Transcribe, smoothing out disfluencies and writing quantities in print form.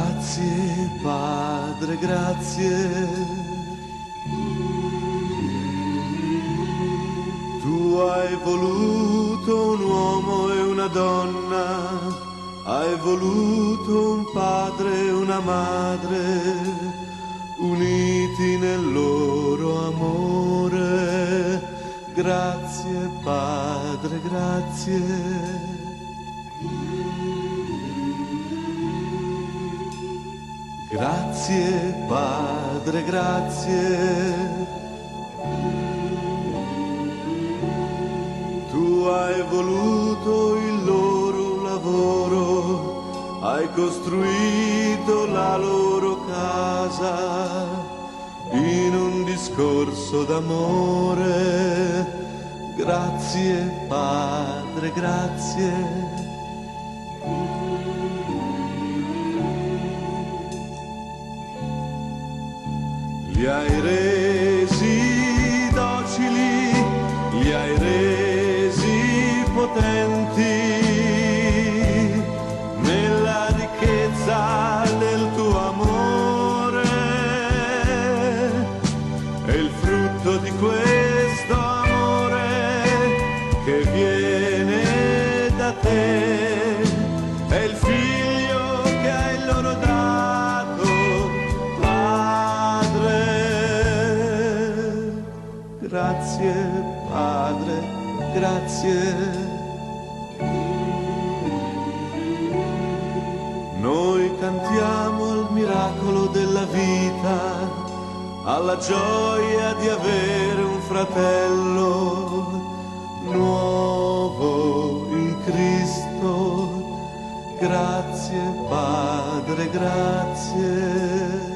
Grazie Padre, grazie. Tu hai voluto un uomo e una donna, hai voluto un padre e una madre, uniti nel loro amore. Grazie Padre, grazie. Grazie Padre, grazie. Tu hai voluto il loro lavoro, hai costruito la loro casa in un discorso d'amore. Grazie Padre, grazie. Li hai resi docili, li hai resi potenti nella ricchezza del tuo amore, e il frutto di questo amore che viene da te è il figlio che hai loro dato, Padre. Grazie Padre, grazie. Noi cantiamo al miracolo della vita, alla gioia di avere un fratello nuovo in Cristo. Grazie Padre, grazie.